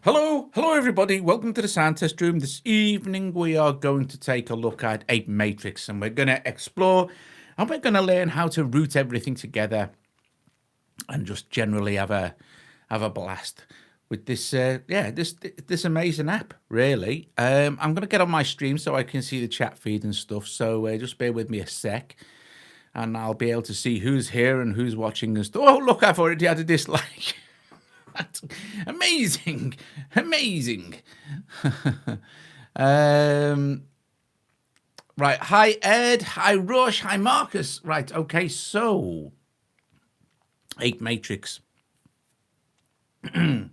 Hello everybody, welcome to the sound test room. This evening we are going to take a look at apeMatrix and we're going to explore and we're going to learn how to route everything together and just generally have a blast with this this amazing app, really. I'm going to get on my stream so I can see the chat feed and stuff, so just bear with me a sec and I'll be able to see who's here and who's watching and stuff. Oh look, I've already had a dislike. That's amazing. Right, hi Ed, hi Rush, hi Marcus. Right, okay, so apeMatrix can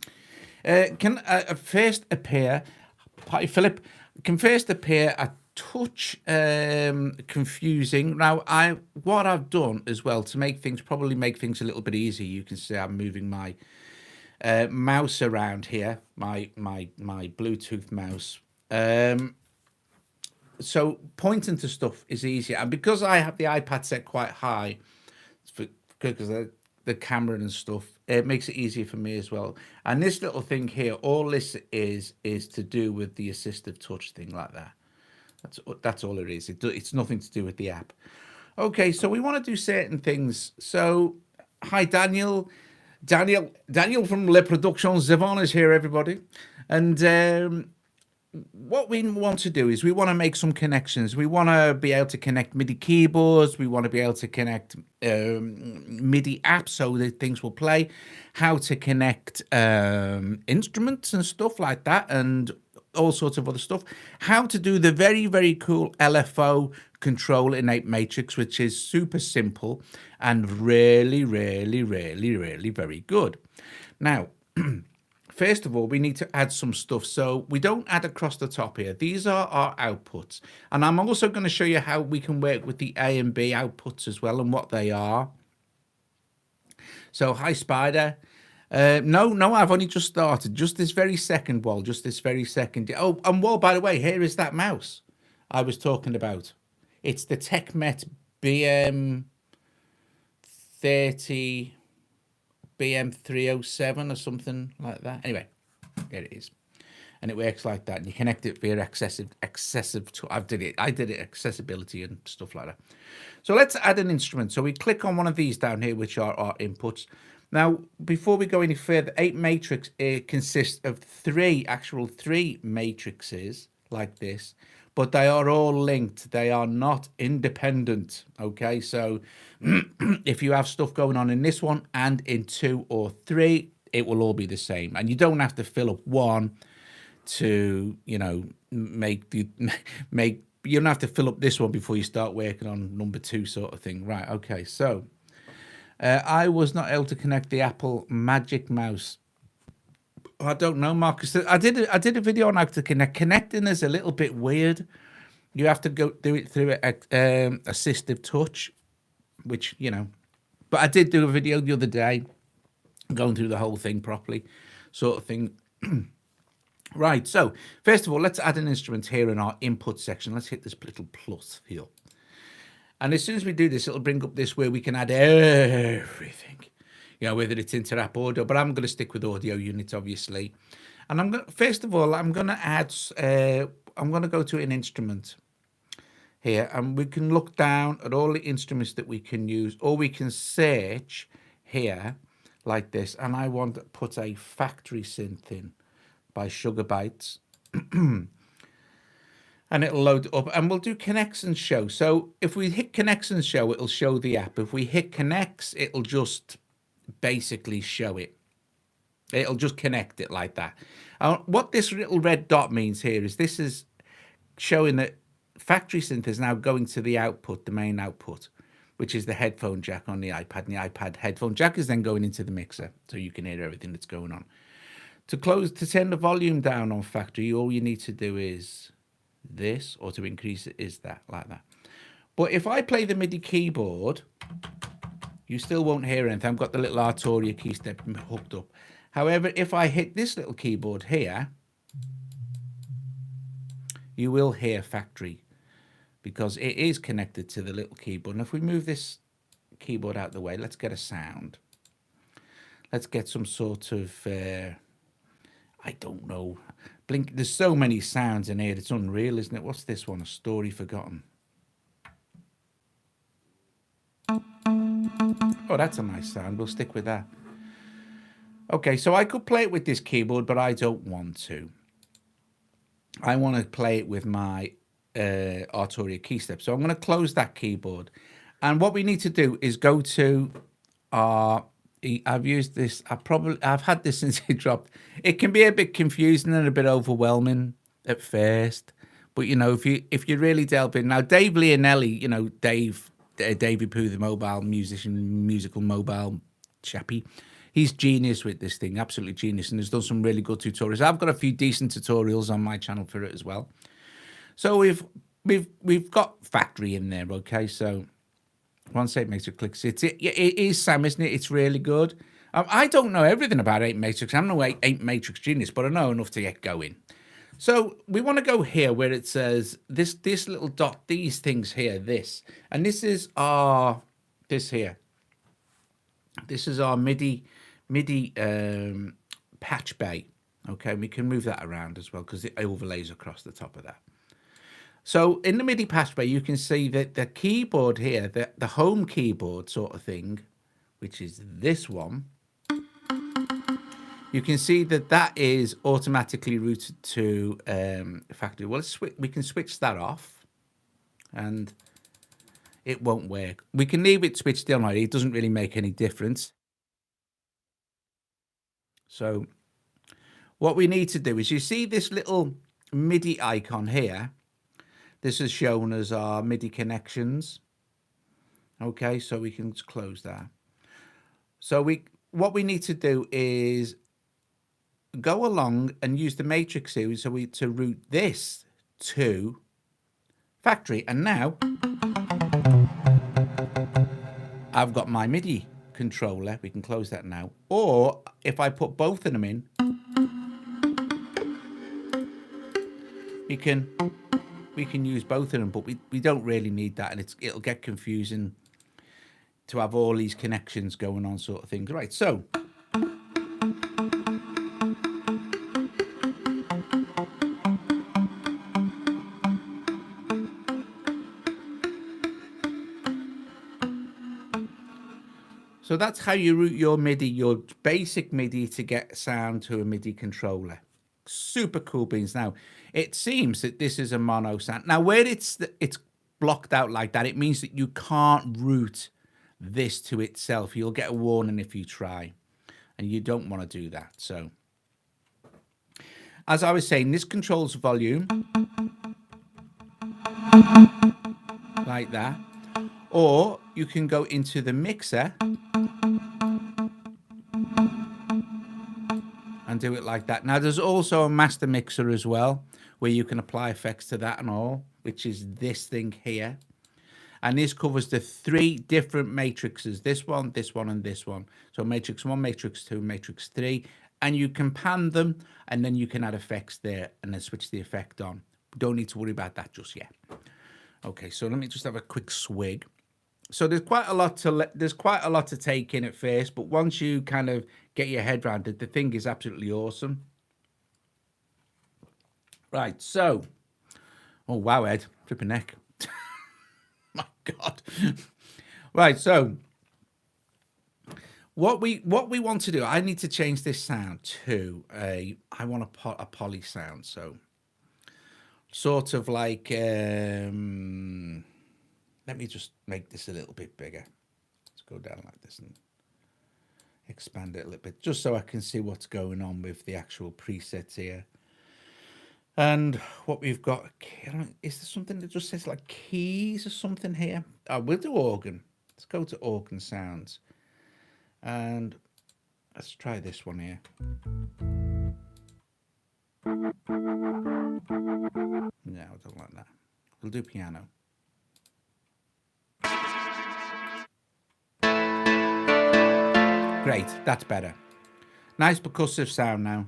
first appear. Hi Philip, can first appear a touch confusing. Now, what I've done as well to make things a little bit easier. You can see I'm moving my mouse around here, my Bluetooth mouse. So pointing to stuff is easier, and because I have the iPad set quite high, because of the camera and stuff, it makes it easier for me as well. And this little thing here, all this is to do with the assistive touch thing like that. That's all it is. It's nothing to do with the app. Okay, so we want to do certain things. So, hi Daniel. Daniel from Les Productions Zvon is here, everybody. And what we want to do is we want to make some connections. We want to be able to connect MIDI keyboards. We want to be able to connect MIDI apps so that things will play. How to connect instruments and stuff like that, and all sorts of other stuff. How to do the very, very cool LFO control in apeMatrix, which is super simple and really very good. Now, first of all, we need to add some stuff. So we don't add across the top here. These are our outputs. And I'm also going to show you how we can work with the A and B outputs as well and what they are. So, hi, Spider. No, I've only just started. Just this very second, Wall. Just this very second. Oh, and Wall, by the way, here is that mouse I was talking about. It's the TechMet BM30, BM307 or something like that. Anyway, there it is. And it works like that. And you connect it via excessive I did it accessibility and stuff like that. So let's add an instrument. So we click on one of these down here, which are our inputs. Now, before we go any further, apeMatrix consists of three matrices like this, but they are all linked. They are not independent. Okay, so if you have stuff going on in this one and in 2 or 3, it will all be the same. And you don't have to fill up one to, you don't have to fill up this one before you start working on number 2 sort of thing. Right, okay, so I was not able to connect the Apple Magic Mouse. I don't know, Marcus. I did a video on how to connect. Connecting is a little bit weird. You have to go do it through assistive touch, which, But I did do a video the other day, going through the whole thing properly, sort of thing. Right, so first of all, let's add an instrument here in our input section. Let's hit this little plus here. And as soon as we do this, it'll bring up this where we can add everything, whether it's inter-app audio, but I'm going to stick with audio units, obviously. And first of all, I'm going to add, I'm going to go to an instrument here, and we can look down at all the instruments that we can use, or we can search here like this. And I want to put a factory synth in by Sugar Bytes. And it'll load it up, and we'll do connects and show. So if we hit connects and show, it'll show the app. If we hit connects, it'll just basically show it. It'll just connect it like that. What this little red dot means here is this is showing that factory synth is now going to the output, the main output, which is the headphone jack on the iPad. And the iPad headphone jack is then going into the mixer, so you can hear everything that's going on. To turn the volume down on factory, all you need to do is this, or to increase it is that, like that. But if I play the MIDI keyboard, you still won't hear anything. I've got the little Arturia key step hooked up. However, if I hit this little keyboard here, you will hear factory because it is connected to the little keyboard. And if we move this keyboard out of the way, let's get a sound. Let's get some sort of I don't know. Blink. There's so many sounds in here. It's unreal, isn't it? What's this one? A Story Forgotten. Oh, that's a nice sound. We'll stick with that. Okay, so I could play it with this keyboard, but I don't want to. I want to play it with my Arturia keystep. So I'm going to close that keyboard. And what we need to do is go to our... I've used this. I've had this since it dropped. It can be a bit confusing and a bit overwhelming at first, but you know, if you really delve in now, Dave Leonelli, you know, Davey Pooh, the mobile musician, musical mobile chappy, he's genius with this thing, absolutely genius, and has done some really good tutorials. I've got a few decent tutorials on my channel for it as well. So we've got factory in there, okay, so. Once apeMatrix clicks, it is Sam, isn't it? It's really good. I don't know everything about apeMatrix. I'm no apeMatrix genius, but I know enough to get going. So we want to go here where it says this little dot, these things here, this. And this is our, this here. This is our MIDI patch bay. Okay, we can move that around as well because it overlays across the top of that. So in the MIDI patch bay, you can see that the keyboard here, the home keyboard sort of thing, which is this one, you can see that that is automatically routed to factory. Well, we can switch that off and it won't work. We can leave it switched on. It doesn't really make any difference. So what we need to do is, you see this little MIDI icon here. This is shown as our MIDI connections. Okay, so we can just close that. So what we need to do is go along and use the matrix here to route this to factory. And now I've got my MIDI controller. We can close that now. Or if I put both of them in, we can use both of them, but we don't really need that, and it'll get confusing to have all these connections going on sort of things. Right, so that's how you route your MIDI, your basic MIDI, to get sound to a MIDI controller. Super cool beans. Now, it seems that this is a mono sound. Now, where it's blocked out like that, it means that you can't route this to itself. You'll get a warning if you try, and you don't want to do that. So, as I was saying, this controls volume like that, or you can go into the mixer and do it like that. Now, there's also a master mixer as well, where you can apply effects to that and all, which is this thing here. And this covers the 3 different matrices, this one, and this one. So matrix 1, matrix 2, matrix 3. And you can pan them, and then you can add effects there and then switch the effect on. Don't need to worry about that just yet. Okay, so let me just have a quick swig. So there's quite a lot to take in at first, but once you kind of get your head around it, the thing is absolutely awesome. Right, so, oh wow, Ed, flipping neck. My God. Right, so what we want to do, I need to change this sound to I want a poly sound, so sort of like let me just make this a little bit bigger. Let's go down like this and expand it a little bit, just so I can see what's going on with the actual presets here. And what we've got, is there something that just says like keys or something here? Oh, we'll do organ. Let's go to organ sounds. And let's try this one here. No, I don't like that. We'll do piano. Great, that's better. Nice percussive sound now.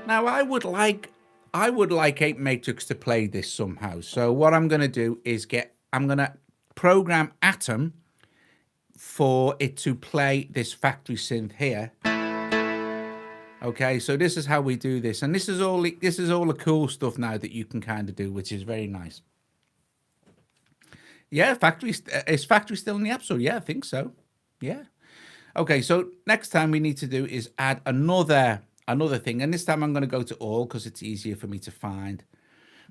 Now I would like apeMatrix to play this somehow. So what I'm going to do is I'm going to program Atom for it to play this factory synth here. Okay, so this is how we do this, and this is all the cool stuff now that you can kind of do, which is very nice. Yeah, is factory still in the App Store? Yeah, I think so. Yeah. Okay, so next time we need to do is add another thing, and this time I'm going to go to all because it's easier for me to find.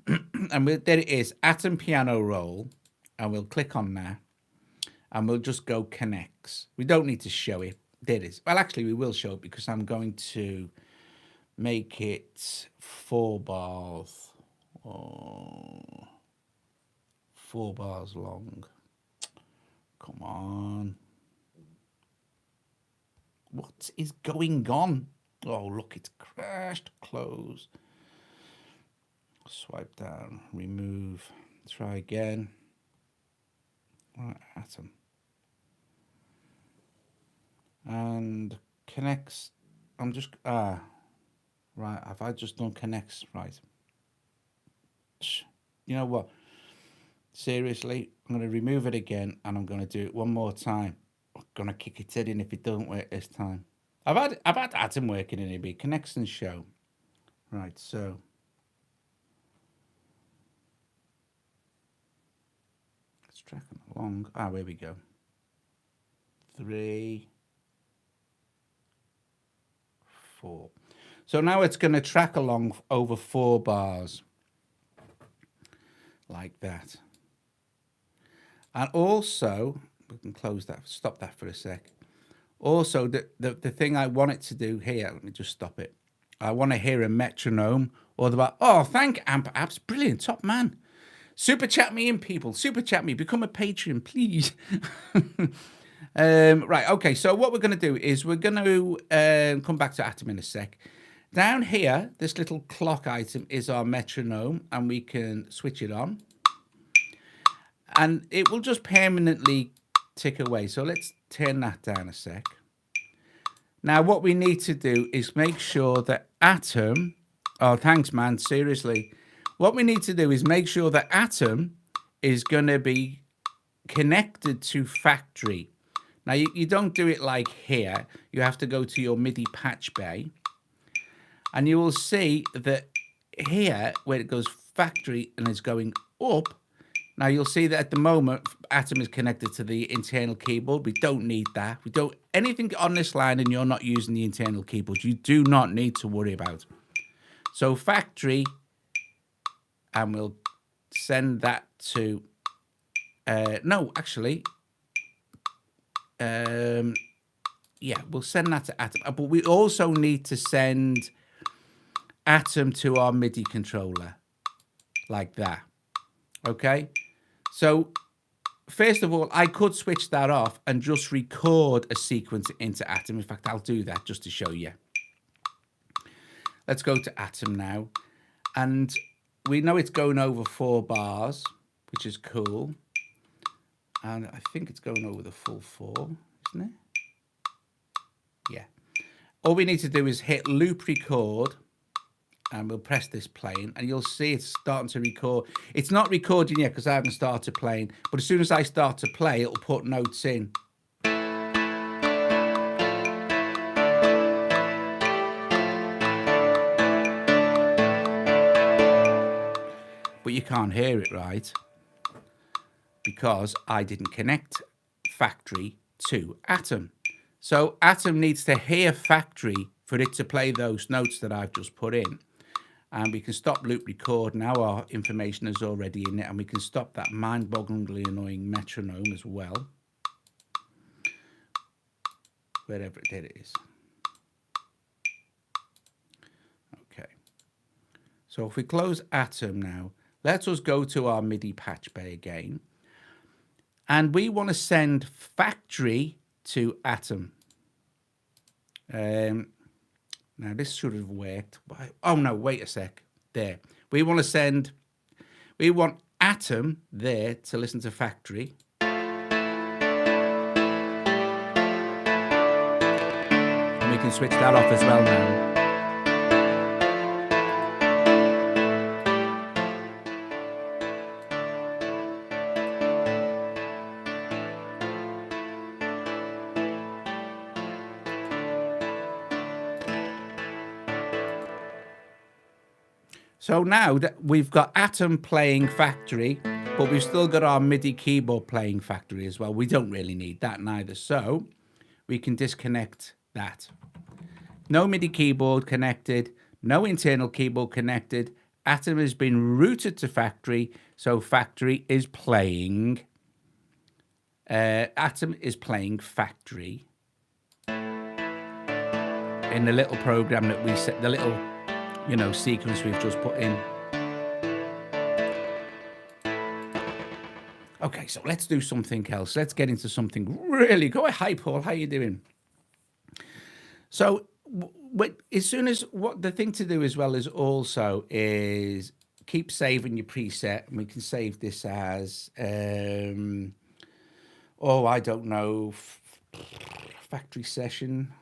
And there it is, Atom Piano Roll, and we'll click on there, and we'll just go connects. We don't need to show it. There it is. Well, actually, we will show it because I'm going to make it 4 bars. Oh, 4 bars long. Come on. What is going on? Oh, look, it's crashed. Close. Swipe down. Remove. Try again. Right, Atom. And connects. I'm just right. Have I just done connects right? You know what? Seriously, I'm going to remove it again, and I'm going to do it one more time. I'm going to kick it in if it doesn't work this time. I've had Atom working in it. Connects and show. Right. So. It's tracking along. Ah, here we go. 3, 4. So now it's going to track along over 4 bars. Like that. And also, we can close that, stop that for a sec. Also, the thing I want it to do here, let me just stop it. I want to hear a metronome or oh, thank Amp Apps, brilliant, top man. Super chat me in, people. Super chat me. Become a Patreon, please. Right, okay. So what we're going to do is we're going to come back to Atom in a sec. Down here, this little clock item is our metronome, and we can switch it on. And it will just permanently tick away. So let's turn that down a sec. Now, what we need to do is make sure that Atom... Oh, thanks, man. Seriously. What we need to do is make sure that Atom is going to be connected to factory. Now, you don't do it like here. You have to go to your MIDI patch bay. And you will see that here, where it goes factory and is going up, now you'll see that at the moment, Atom is connected to the internal keyboard. We don't need that. We don't, anything on this line and you're not using the internal keyboard, you do not need to worry about. So factory, and we'll send that to, no, actually, yeah, we'll send that to Atom. But we also need to send Atom to our MIDI controller, like that. Okay? So, first of all, I could switch that off and just record a sequence into Atom. In fact, I'll do that just to show you. Let's go to Atom now. And we know it's going over 4 bars, which is cool. And I think it's going over the full 4, isn't it? Yeah. All we need to do is hit loop record. And we'll press this playing, and you'll see it's starting to record. It's not recording yet because I haven't started playing, but as soon as I start to play, it'll put notes in. But you can't hear it, right? Because I didn't connect factory to Atom. So Atom needs to hear factory for it to play those notes that I've just put in. And we can stop loop record. Now our information is already in it, and we can stop that mind-bogglingly annoying metronome as well. Wherever it is. Okay. So if we close Atom now, let us go to our MIDI patch bay again. And we want to send factory to Atom. Now, this should have worked. Oh, no, wait a sec. There. We want Atom there to listen to factory. And we can switch that off as well now. So now that we've got Atom playing factory, but we've still got our MIDI keyboard playing factory as well. We don't really need that neither. So we can disconnect that. No MIDI keyboard connected, no internal keyboard connected. Atom has been routed to factory, so factory is playing. Atom is playing factory in the little program that we set, the little, you know, sequence we've just put in. Okay, so let's do something else. Let's get into something really good. Hi, Paul. How you doing? So, as soon as what the thing to do as well is also is keep saving your preset, and we can save this as oh, I don't know, factory session,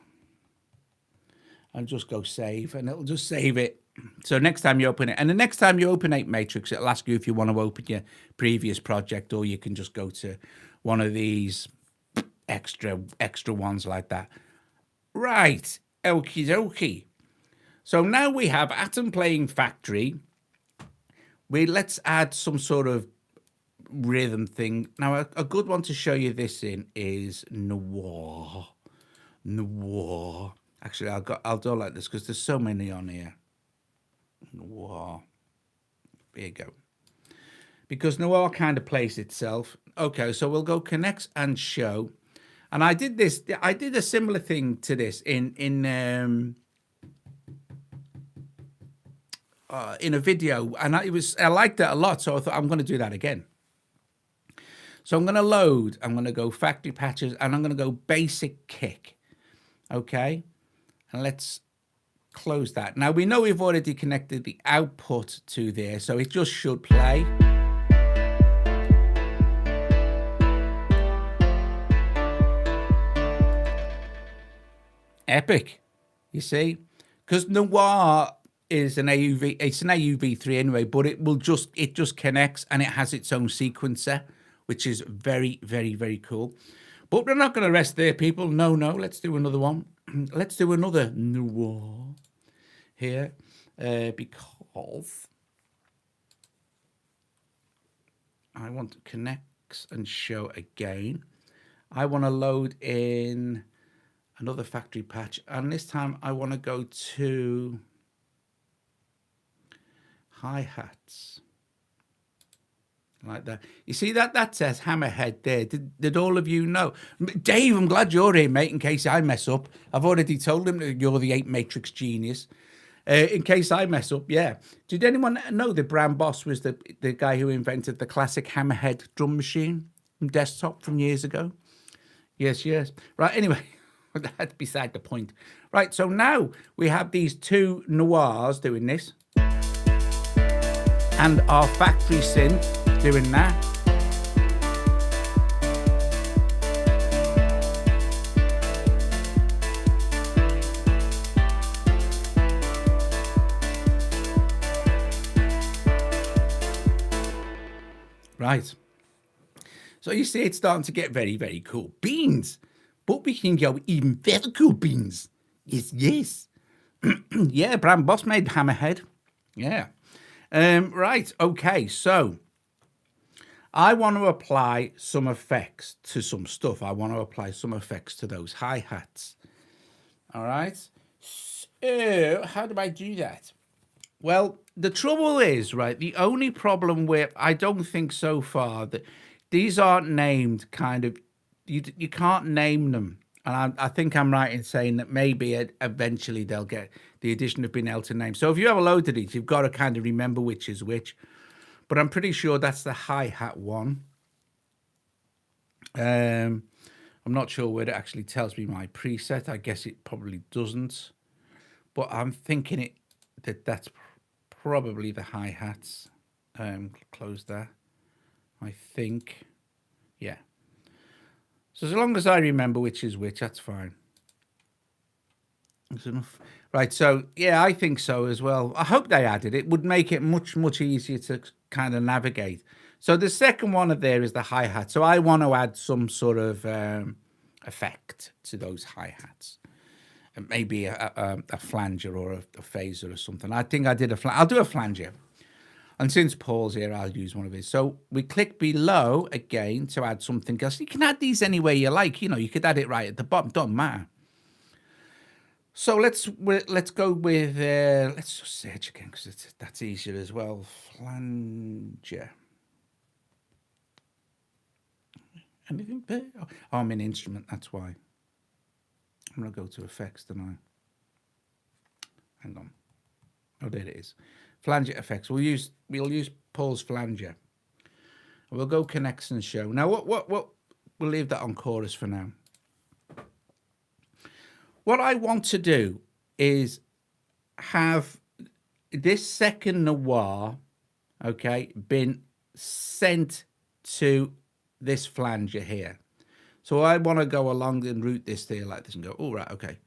and just go save, and it'll just save it. So next time you open it, and the next time you open apeMatrix, it'll ask you if you want to open your previous project, or you can just go to one of these extra ones like that. Right, okie dokie. So now we have Atom playing factory. Let's add some sort of rhythm thing. Now a good one to show you this in is Noir. Actually, I'll do it like this because there's so many on here. Noir. There you go. Because Noir kind of plays itself. Okay, so we'll go connects and show. And I did a similar thing to this in a video, and I liked it a lot, so I thought I'm going to do that again. So I'm going to load, I'm going to go factory patches, and I'm going to go basic kick. Okay, and let's close that. Now we know we've already connected the output to there, so it just should play. Epic, you see, because Noir is an AUV, it's an AUV3 anyway, but it just connects and it has its own sequencer, which is very, very, very cool. But we're not going to rest there, people. No, let's do another one. Let's do another Noir here, because I want to connect and show again. I want to load in another factory patch, and this time I want to go to hi-hats like that. You see that says hammerhead there. Did all of you know? Dave, I'm glad you're here, mate, in case I mess up. I've already told him that you're the apeMatrix genius. In case I mess up, yeah. Did anyone know that Bram Boss was the guy who invented the classic hammerhead drum machine from Desktop from years ago? Yes. Right, anyway. That's beside the point. Right, so now we have these two Noirs doing this, and our factory synth doing that. Right. So you see it's starting to get very, very cool. Beans. But we can go even better cool beans. Yes. Yeah, Bram Boss made Hammerhead. Yeah. Right, okay, so I want to apply some effects to some stuff. I want to apply some effects to those hi-hats. All right. So how do I do that? Well, the trouble is, right, the only problem with, I don't think so far, that these aren't named kind of, you can't name them. And I think I'm right in saying that maybe eventually they'll get the addition of being able to name. So if you have a load of these, you've got to kind of remember which is which. But I'm pretty sure that's the hi-hat one. I'm not sure where it actually tells me my preset. I guess it probably doesn't. But I'm thinking that's probably the hi-hats. Close that. I think. Yeah. So as long as I remember which is which, that's fine. That's enough. Right, so, yeah, I think so as well. I hope they added it. It would make it much, much easier to kind of navigate. So the second one of there is the hi-hat. So I want to add some sort of effect to those hi-hats. maybe a flanger or a phaser or something. I think I did I'll do a flanger. And since Paul's here, I'll use one of his. So we click below again to add something else. You can add these any way you like. You know, you could add it right at the bottom. Doesn't matter. So let's go with, let's just search again because that's easier as well. Flanger. Anything there? Oh, I'm in instrument, that's why. I'm going to go to effects, don't I? Hang on. Oh, there it is. Flanger effects. We'll use Paul's flanger. We'll go connects and show. Now, what we'll leave that on chorus for now. What I want to do is have this second noir, okay, been sent to this flanger here. So I want to go along and route this there like this and go, all right, okay.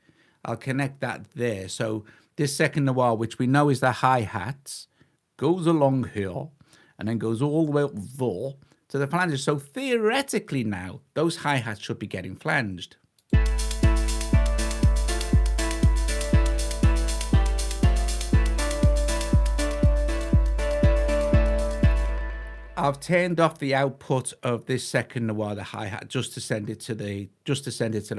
I'll connect that there. So this second noir, which we know is the hi-hats, goes along here and then goes all the way up there to the flanger. So theoretically now, those hi-hats should be getting flanged. I've turned off the output of this second noir, the hi-hat, just to send it to the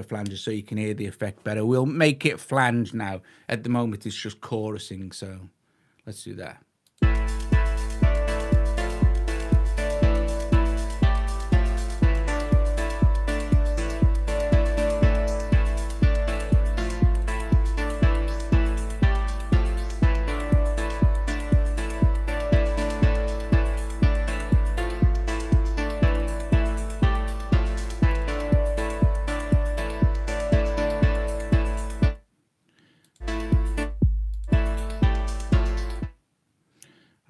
flanger so you can hear the effect better. We'll make it flange now. At the moment it's just chorusing, so let's do that.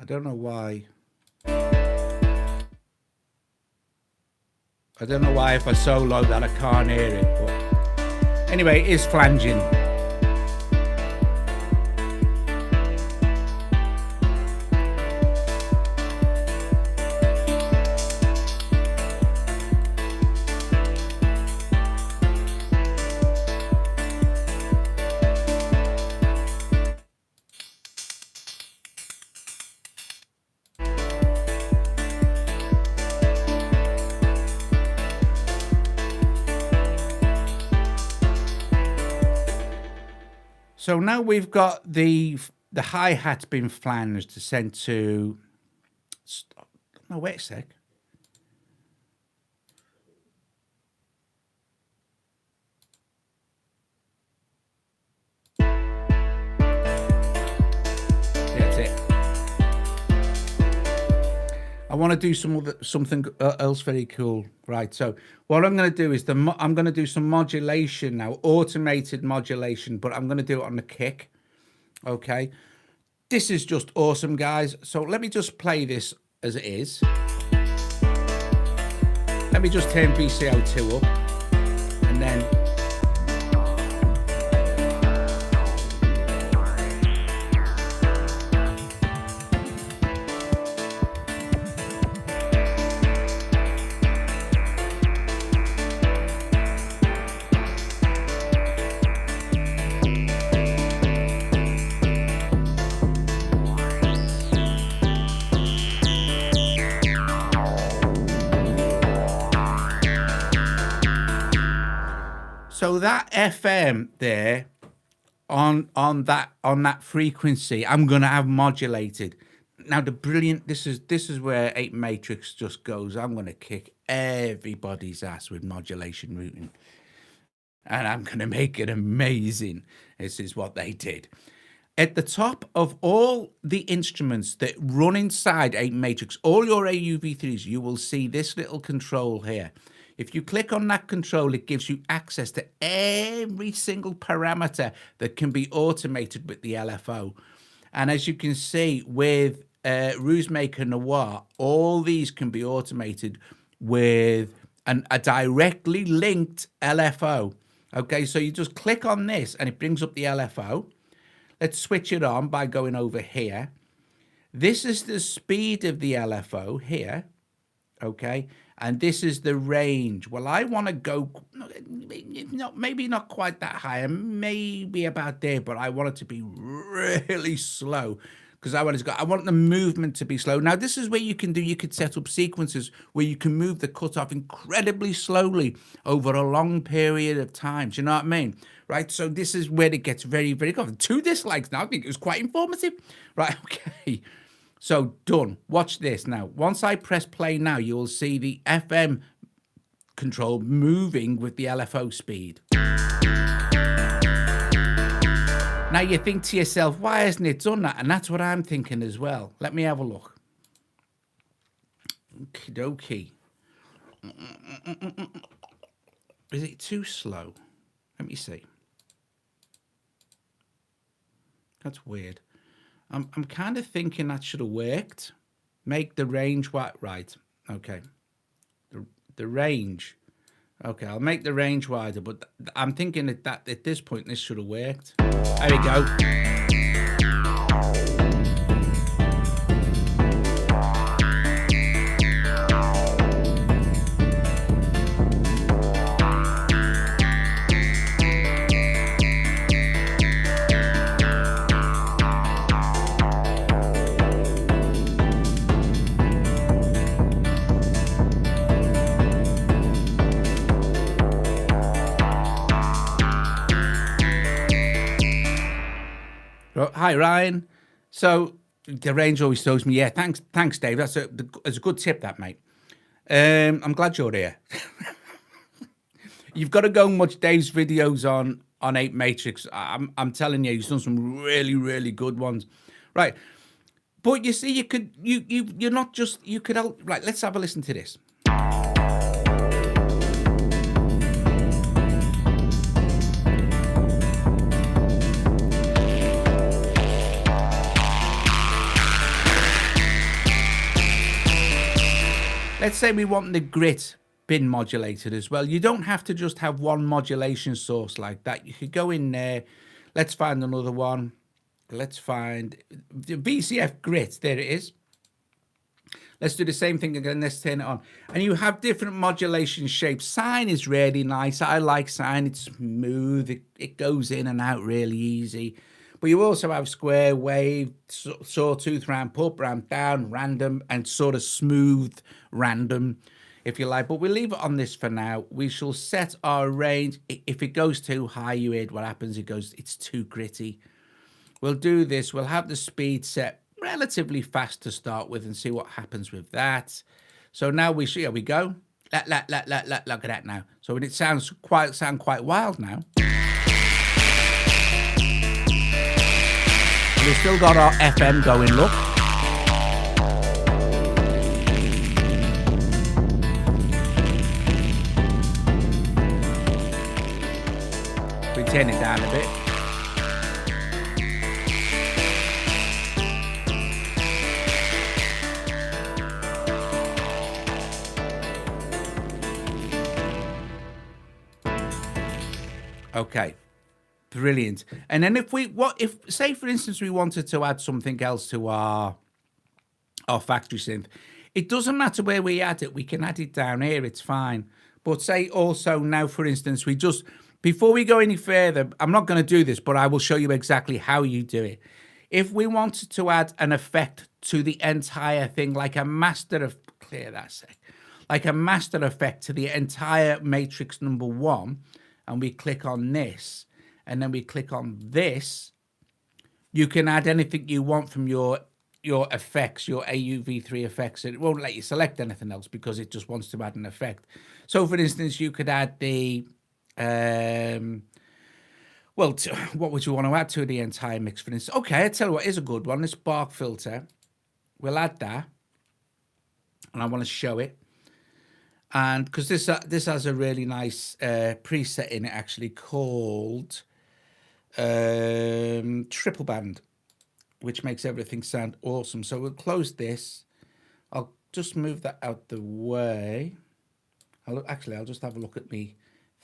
I don't know why. I don't know why if I solo that I can't hear it, but anyway, it is flanging. So now we've got the hi-hat's been flanged to send to, no, wait a sec. That's it. I want to do something else very cool. Right, so what I'm going to do is I'm going to do some modulation now, automated modulation, but I'm going to do it on the kick. Okay, this is just awesome, guys. So let me just play this as it is. Let me just turn VCO2 up and then so that FM there on that frequency, I'm gonna have modulated. Now the brilliant, this is where apeMatrix just goes. I'm gonna kick everybody's ass with modulation routing, and I'm gonna make it amazing. This is what they did. At the top of all the instruments that run inside apeMatrix, all your AUV3s, you will see this little control here. If you click on that control, it gives you access to every single parameter that can be automated with the LFO. And as you can see with Rusemaker Noir, all these can be automated with a directly linked LFO. Okay, so you just click on this and it brings up the LFO. Let's switch it on by going over here. This is the speed of the LFO here. Okay, and this is the range. Well, I want to go maybe not quite that high, and maybe about there, but I want it to be really slow because I want the movement to be slow. Now, this is where you could set up sequences where you can move the cutoff incredibly slowly over a long period of time. Do you know what I mean? Right. So this is where it gets very, very good. 2 dislikes now. I think it was quite informative. Right. Okay. So done. Watch this now. Once I press play now, you will see the FM control moving with the LFO speed. Now you think to yourself, why hasn't it done that? And that's what I'm thinking as well. Let me have a look. Okie dokie. Is it too slow? Let me see. That's weird. I'm kind of thinking that should have worked. Make the range what right. Okay. The range. Okay, I'll make the range wider, but I'm thinking that at this point this should have worked. There we go. Hi, Ryan. So the range always throws me. Yeah, thanks, Dave. That's a good tip, that, mate. I'm glad you're here. You've got to go and watch Dave's videos on apeMatrix. I'm telling you, he's done some really, really good ones. Right, but you see, you're not just you could help. Right, let's have a listen to this. Let's say we want the grit bin modulated as well. You don't have to just have one modulation source like that. You could go in there. Let's find another one. Let's find the VCF grit. There it is. Let's do the same thing again. Let's turn it on. And you have different modulation shapes. Sine is really nice. I like sine. It's smooth. It goes in and out really easy. But you also have square, wave, sawtooth, ramp up, ramp down, random, and sort of smooth random, if you like. But we'll leave it on this for now. We shall set our range. If it goes too high, you heard what happens. It's too gritty. We'll do this. We'll have the speed set relatively fast to start with and see what happens with that. So now here we go. Look at that now. So it sound quite wild now. We've still got our FM going, look. We turn it down a bit. Okay. Brilliant. And then if say for instance we wanted to add something else to our factory synth, it doesn't matter where we add it. We can add it down here. It's fine. But say also now, for instance, before we go any further, I'm not going to do this, but I will show you exactly how you do it. If we wanted to add an effect to the entire thing, like a master effect to the entire matrix number 1, and we click on this, and then we click on this, you can add anything you want from your effects, your AUV3 effects, and it won't let you select anything else because it just wants to add an effect. So, for instance, you could add the, what would you want to add to the entire mix, for instance? Okay, I'll tell you what is a good one, this bark filter. We'll add that, and I want to show it. And because this has a really nice preset in it, actually, called triple band, which makes everything sound awesome. So we'll close this. I'll just move that out the way. I'll just have a look at me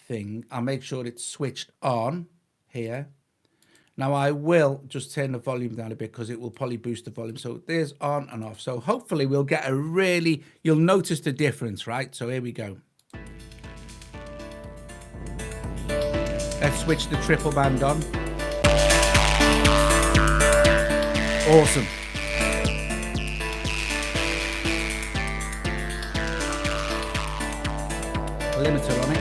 thing. I'll make sure it's switched on here, Now I will just turn the volume down a bit because it will probably boost the volume. So there's on and off. So hopefully we'll get a really, you'll notice the difference, right? So here we go. Let's switch the triple band on. Awesome. Limiter on it.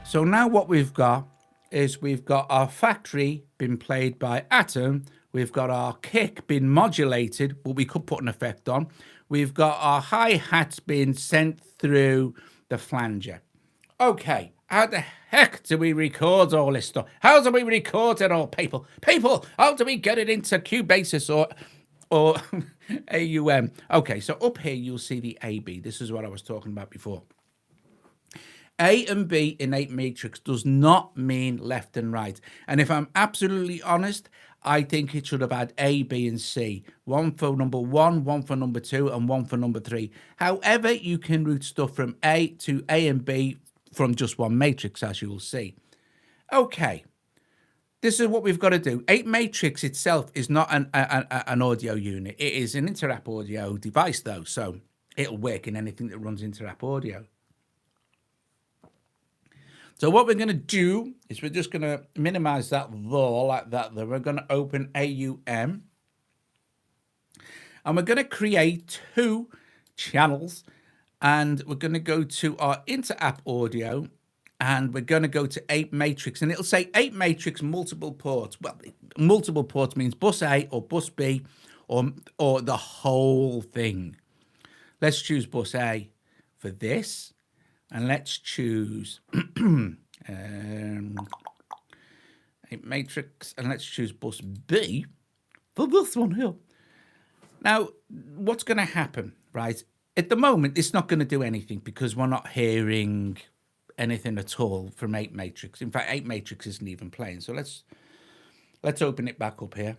So now what we've got is we've got our factory being played by Atom. We've got our kick being modulated, but we could put an effect on. We've got our hi-hats being sent through the flanger. Okay, how the heck do we record all this stuff? How do we record it all, people? People, how do we get it into Cubasis or AUM? Okay, so up here you'll see the AB. This is what I was talking about before. A and B in apeMatrix does not mean left and right. And if I'm absolutely honest, I think it should have had A, B, and C. One for number 1, one for number 2, and one for number 3. However, you can route stuff from A to A and B from just one matrix, as you will see. Okay, this is what we've got to do. apeMatrix itself is not an audio unit. It is an inter-app audio device, though, so it'll work in anything that runs inter-app audio. So what we're going to do is we're just going to minimize that there like that. Then we're going to open AUM. And we're going to create 2 channels. And we're going to go to our inter-app audio. And we're going to go to apeMatrix. And it'll say apeMatrix multiple ports. Well, multiple ports means bus A or bus B or the whole thing. Let's choose bus A for this. And let's choose apeMatrix, and let's choose bus B for this one here. Now, what's going to happen, right? At the moment, it's not going to do anything because we're not hearing anything at all from apeMatrix. In fact, apeMatrix isn't even playing. So let's open it back up here.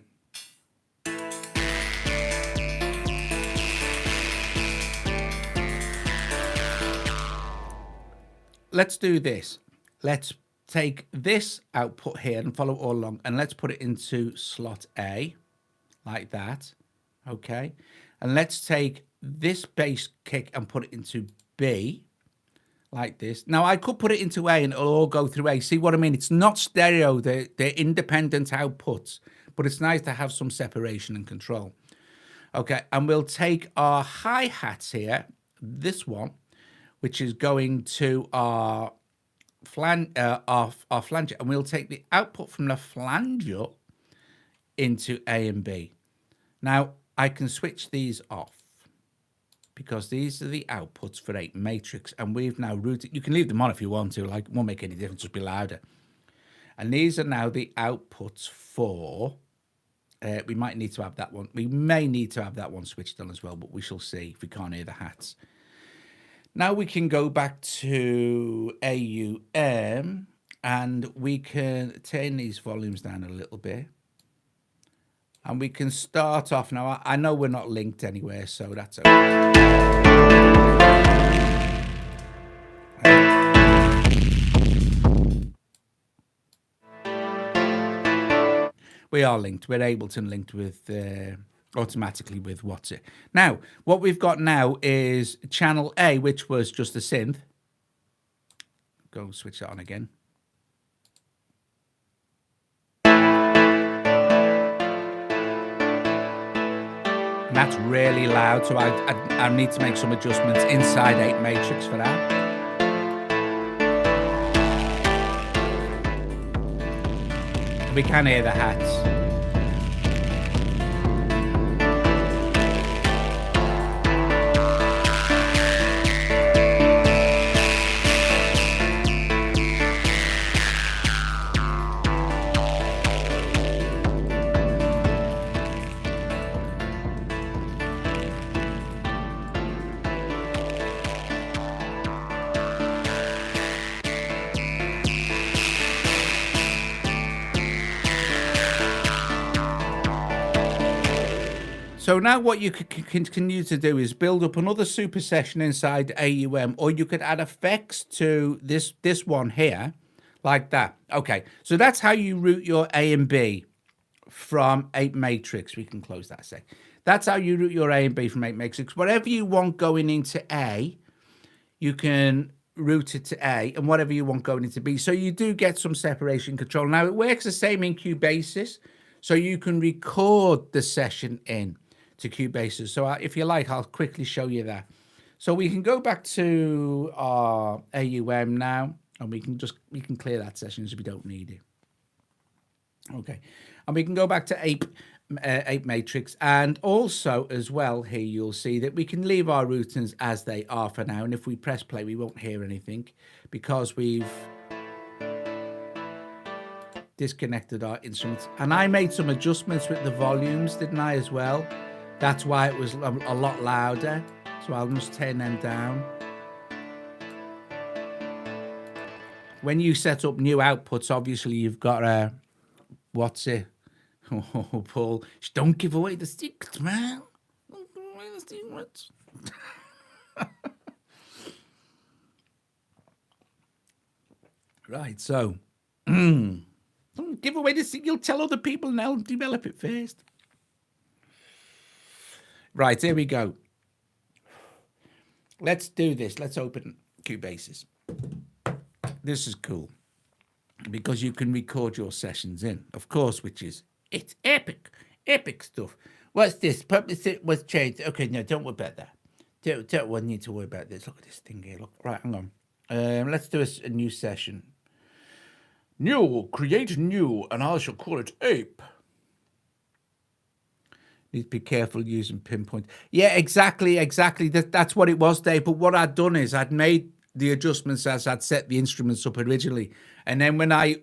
Let's do this. Let's take this output here and follow all along, and let's put it into slot A, like that. Okay. And let's take this bass kick and put it into B, like this. Now, I could put it into A and it'll all go through A. See what I mean? It's not stereo. They're independent outputs, but it's nice to have some separation and control. Okay. And we'll take our hi-hats here, this one, which is going to our flanger, and we'll take the output from the flanger into A and B. Now, I can switch these off because these are the outputs for apeMatrix, and we've now routed. You can leave them on if you want to, like, it won't make any difference, just be louder. And these are now the outputs for, we might need to have that one. We may need to have that one switched on as well, but we shall see if we can't hear the hats. Now we can go back to AUM and we can turn these volumes down a little bit. And we can start off. Now, I know we're not linked anywhere, so that's okay. We are linked. We're Ableton linked with automatically with what's it. Now, what we've got now is channel A, which was just a synth. Go switch that on again. And that's really loud, so I need to make some adjustments inside apeMatrix for that. We can hear the hats. So now what you can continue to do is build up another super session inside AUM, or you could add effects to this one here, like that. Okay, so that's how you route your A and B from apeMatrix. We can close that a sec. That's how you route your A and B from apeMatrix. Whatever you want going into A, you can route it to A, and whatever you want going into B. So you do get some separation control. Now, it works the same in Cubasis, so you can record the session in to Cubasis. So if you like, I'll quickly show you that. So we can go back to our AUM now, and we can clear that session so we don't need it. Okay, and we can go back to apeMatrix, and also as well here you'll see that we can leave our routings as they are for now, and if we press play we won't hear anything because we've disconnected our instruments. And I made some adjustments with the volumes, didn't I, as well? That's why it was a lot louder, so I must turn them down. When you set up new outputs, obviously you've got a what's it? Oh, Paul, don't give away the secrets, man. Don't give away the secrets. Right, so don't give away the secret. You'll tell other people and they'll develop it first. Right, here we go. Let's do this. Let's open Cubasis. This is cool because you can record your sessions in, of course, which is it's epic stuff. What's this? Publicity was changed. Okay, no, don't worry about that. Don't need to worry about this. Look at this thing here. Look, right, hang on. Let's do a new session. New, create new, and I shall call it ape. Need to be careful using pinpoint. Yeah, exactly. That's what it was, Dave. But what I'd done is I'd made the adjustments as I'd set the instruments up originally, and then when I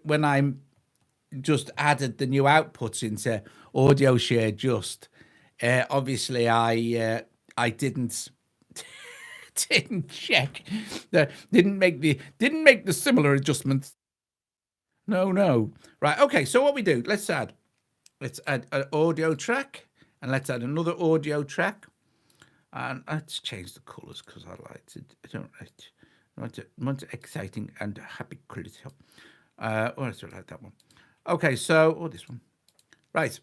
just added the new outputs into audio share, obviously I didn't check didn't make the similar adjustments. No. Right, okay, so what we do, let's add an audio track, and let's add another audio track, and let's change the colors because I like it. I don't want it exciting and happy critical. Let's like that one. Okay, so this one. Right.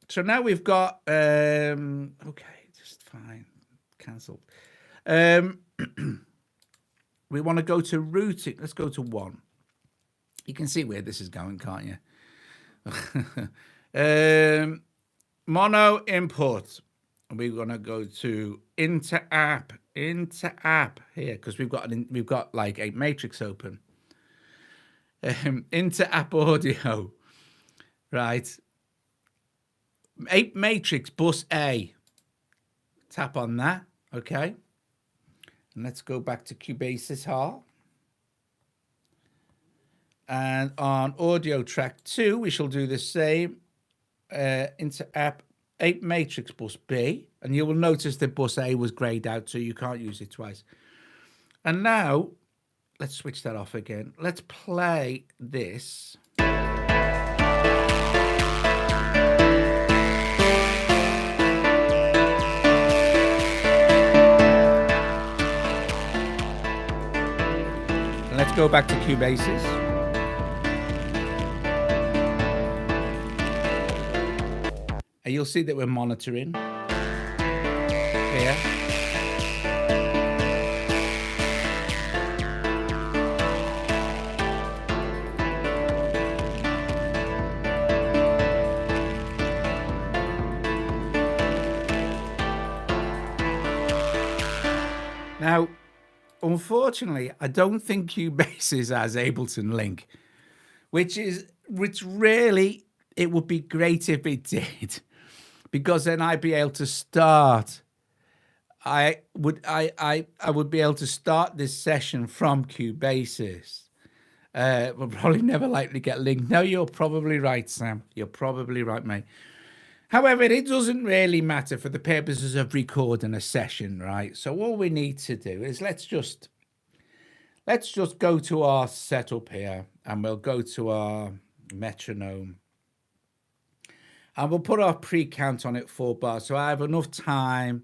So now we've got okay, just fine. Cancelled. We want to go to routing. Let's go to 1. You can see where this is going, can't you? Mono import. And we're gonna go to into app here because we've got like apeMatrix open. Into app audio, right? apeMatrix bus A. Tap on that, okay? And let's go back to Cubasis Hall. And on audio track 2, we shall do the same. Into app apeMatrix bus B, and you will notice that bus A was grayed out, so you can't use it twice. And now let's switch that off again. Let's play this. And let's go back to Cubasis. And you'll see that we're monitoring here. Now, unfortunately, I don't think Cubasis has Ableton Link, which really, it would be great if it did, because then I'd be able to start. I would be able to start this session from Cubasis. We'll probably never likely get linked. No, you're probably right, Sam. You're probably right, mate. However, it doesn't really matter for the purposes of recording a session, right? So all we need to do is let's just go to our setup here, and we'll go to our metronome. And we'll put our pre-count on it 4 bars, so I have enough time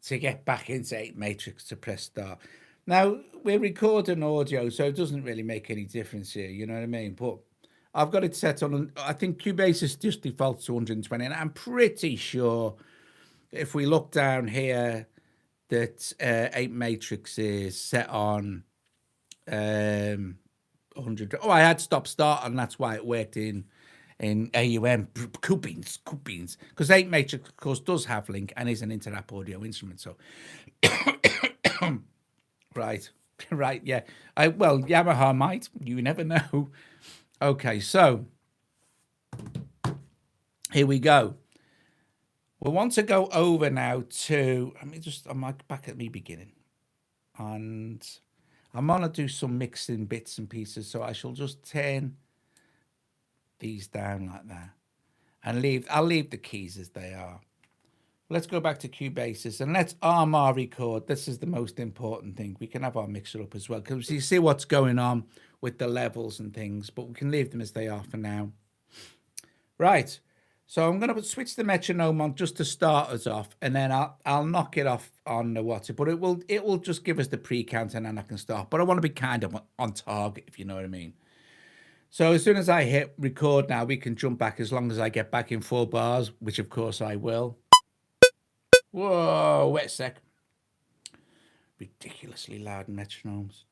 to get back into apeMatrix to press start. Now, we're recording audio, so it doesn't really make any difference here, you know what I mean? But I've got it set on, I think Cubase just defaults to 120, and I'm pretty sure if we look down here that apeMatrix is set on 100. Oh, I had stop start, and that's why it worked in AUM. Coupings, because apeMatrix, of course, does have link and is an inter-app audio instrument. So, right, yeah. Well, Yamaha might. You never know. Okay, so here we go. We want to go over now to. I'm back at the beginning, and I'm gonna do some mixing bits and pieces. So I shall just turn these down like that, and I'll leave the keys as they are. Let's go back to Cubase and let's arm our record. This is the most important thing. We can have our mixer up as well, because you see what's going on with the levels and things, but we can leave them as they are for now. Right. So I'm going to switch the metronome on just to start us off, and then I'll knock it off on the WhatsApp. But it will just give us the pre-count, and then I can start. But I want to be kind of on target, if you know what I mean. So as soon as I hit record now, we can jump back as long as I get back in 4 bars, which of course I will. Whoa, wait a sec. Ridiculously loud metronomes.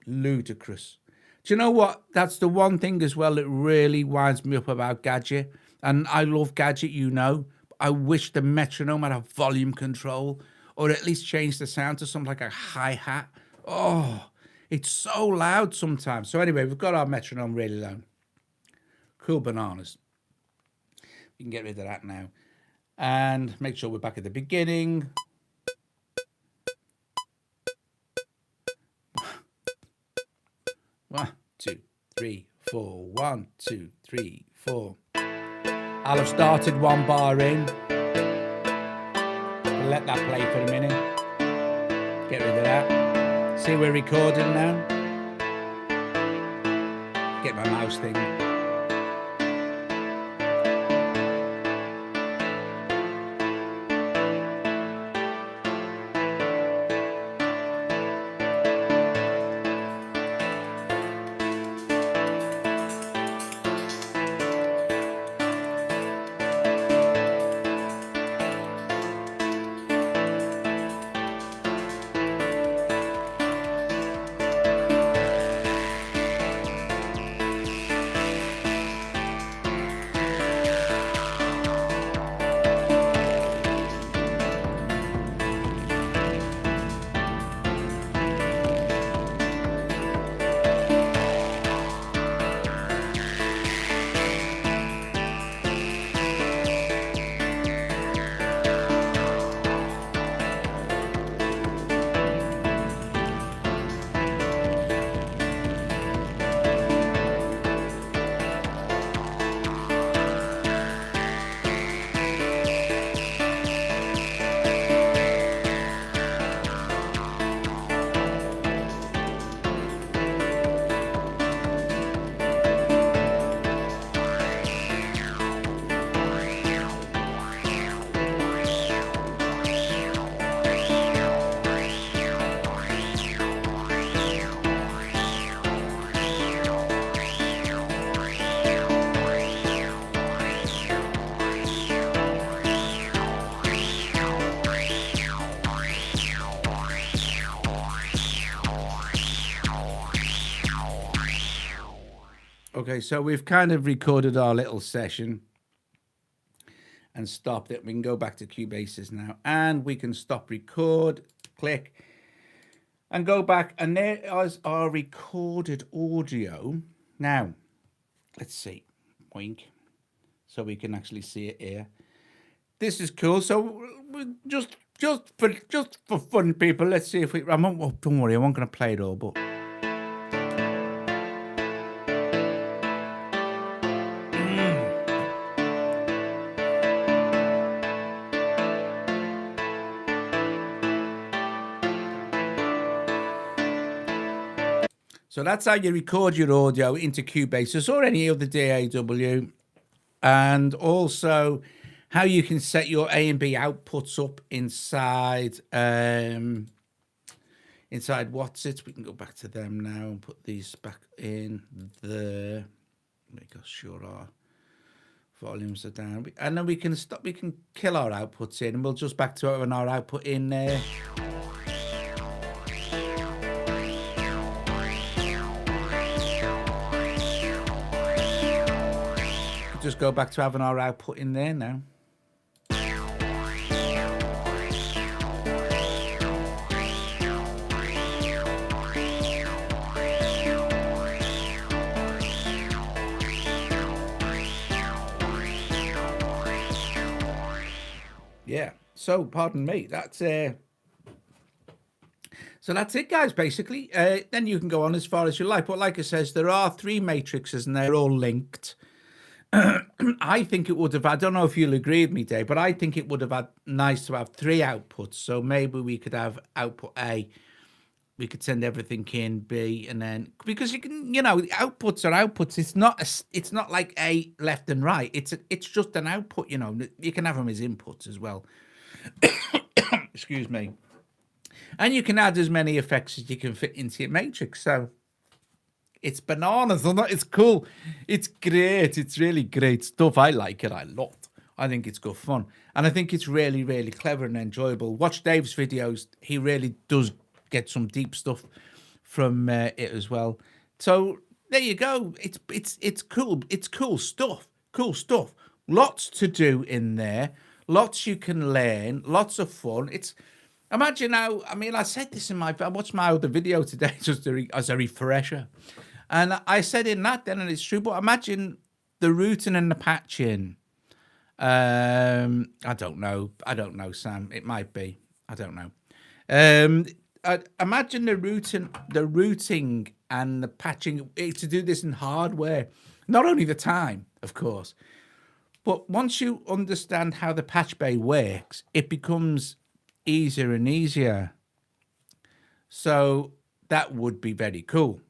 Ludicrous. Do you know what? That's the one thing as well that really winds me up about Gadget. And I love Gadget, you know. I wish the metronome had a volume control, or at least change the sound to something like a hi-hat. Oh, it's so loud sometimes. So anyway, we've got our metronome really loud. Cool bananas. We can get rid of that now. And make sure we're back at the beginning. One, 2, 3, 4. 1, 2, 3, 4. I'll have started 1 bar in. Let that play for a minute. Get rid of that. See, we're recording now. Get my mouse thing. Okay, so we've kind of recorded our little session and stopped it. We can go back to Cubase now, and we can stop record, click, and go back. And there is our recorded audio. Now, let's see, boink, so we can actually see it here. This is cool. So just for fun, people, let's see if we. Don't worry, I won't going to play it all, but. So that's how you record your audio into Cubase or any other DAW. and also how you can set your A and B outputs up inside inside what's it. We can go back to them now and put these back in the, make sure our volumes are down, and then we can stop, we can kill our outputs in, and we'll just back to having our output in there. Just go back to having our output in there now. Yeah, so pardon me, that's so that's it, guys, basically. Then you can go on as far as you like, but like I says, there are 3 matrices and they're all linked. I think it would have, I don't know if you'll agree with me, Dave, but I think it would have had nice to have 3 outputs. So maybe we could have output A, we could send everything in B, and then, because you can, you know, outputs are outputs. It's not like A left and right. It's just an output, you know. You can have them as inputs as well. Excuse me. And you can add as many effects as you can fit into your matrix. So it's bananas, isn't it? It's cool. It's great. It's really great stuff. I like it a lot. I think it's good fun. And I think it's really, really clever and enjoyable. Watch Dave's videos. He really does get some deep stuff from it as well. So there you go. It's cool. It's cool stuff. Cool stuff. Lots to do in there. Lots you can learn. Lots of fun. It's, imagine how, I mean, I said this in my, I watched my other video today just as a refresher. And I said in that then, and it's true, but imagine the routing and the patching. I don't know, Sam. It might be. I don't know. Imagine the routing and the patching to do this in hardware. Not only the time, of course, but once you understand how the patch bay works, it becomes easier and easier. So that would be very cool,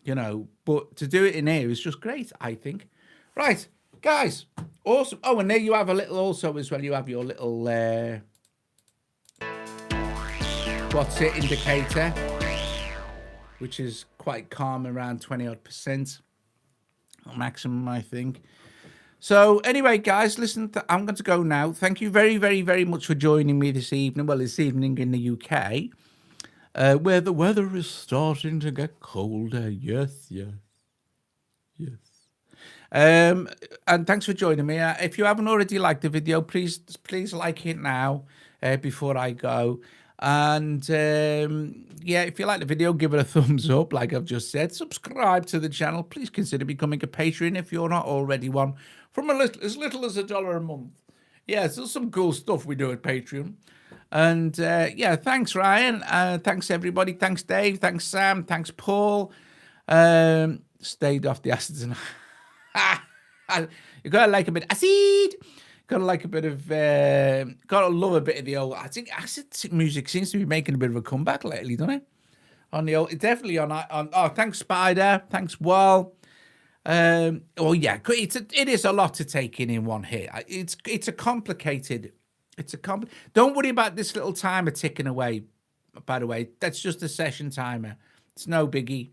you know. But to do it in here is just great, I think. Right, guys, awesome. Oh, and there you have a little also as well. You have your little what's it indicator, which is quite calm, around 20% maximum, I think. So anyway, guys, listen, I'm going to go now. Thank you very, very, very much for joining me this evening. Well, this evening in the UK, where the weather is starting to get colder. Yes. And thanks for joining me. If you haven't already liked the video, please like it now before I go. And yeah, if you like the video, give it a thumbs up, like I've just said. Subscribe to the channel. Please consider becoming a patron if you're not already one, from as little as $1 a month. Yeah, so some cool stuff we do at Patreon. And yeah, thanks, Ryan. Thanks, everybody. Thanks, Dave. Thanks, Sam. Thanks, Paul. Stayed off the acids and you gotta like a bit of acid. Gotta like a bit of, gotta love a bit of the old. I think acid music seems to be making a bit of a comeback lately, doesn't it? On the old, definitely on. Oh, thanks, Spider. Thanks, Wall. Oh yeah, it is a lot to take in one hit. It's a complicated. Don't worry about this little timer ticking away. By the way, that's just a session timer. It's no biggie.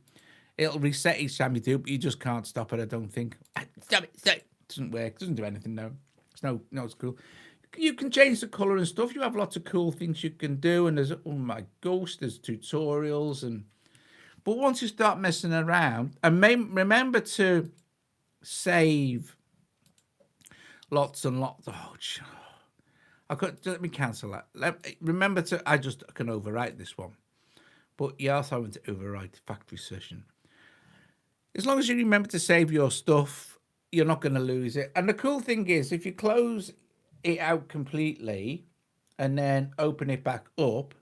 It'll reset each time you do, but you just can't stop it. I don't think. Stop it. It doesn't work. It doesn't do anything. No. It's cool. You can change the color and stuff. You have lots of cool things you can do. And there's, oh my gosh, there's tutorials. But once you start messing around, and remember to save lots and lots. Oh, let me cancel that. Remember to, I can overwrite this one. But you also want to overwrite factory session. As long as you remember to save your stuff, you're not going to lose it. And the cool thing is, if you close it out completely and then open it back up,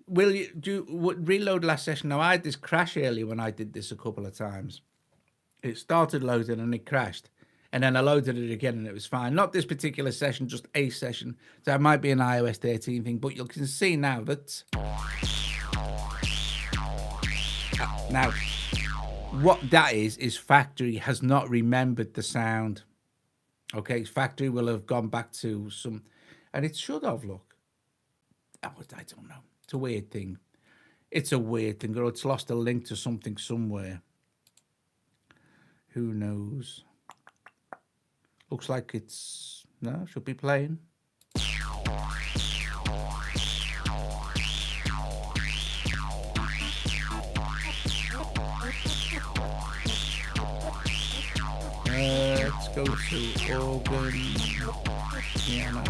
reload last session? Now, I had this crash earlier when I did this a couple of times. It started loading and it crashed. And then I loaded it again and it was fine. Not this particular session, just a session. So it might be an iOS 13 thing, but you can see now that... Now, what that is factory has not remembered the sound. Okay, factory will have gone back to some, and it should have, look. Oh, I don't know. It's a weird thing. It's a weird thing, or it's lost a link to something somewhere. Who knows? Looks like it's, no, should be playing. Let's go to organ, piano.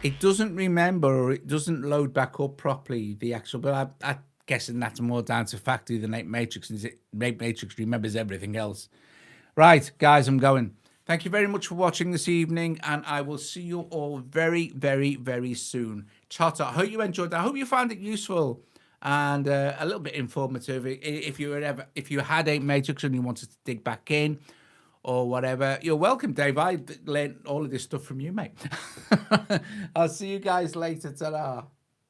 It doesn't remember, or it doesn't load back up properly, the actual, but I'm guessing that's more down to factory than apeMatrix, and apeMatrix remembers everything else. Right, guys, I'm going. Thank you very much for watching this evening, and I will see you all very, very, very soon. Tata, I hope you enjoyed that. I hope you found it useful and a little bit informative. If you had apeMatrix and you wanted to dig back in or whatever, you're welcome, Dave. I learned all of this stuff from you, mate. I'll see you guys later. Ta-da.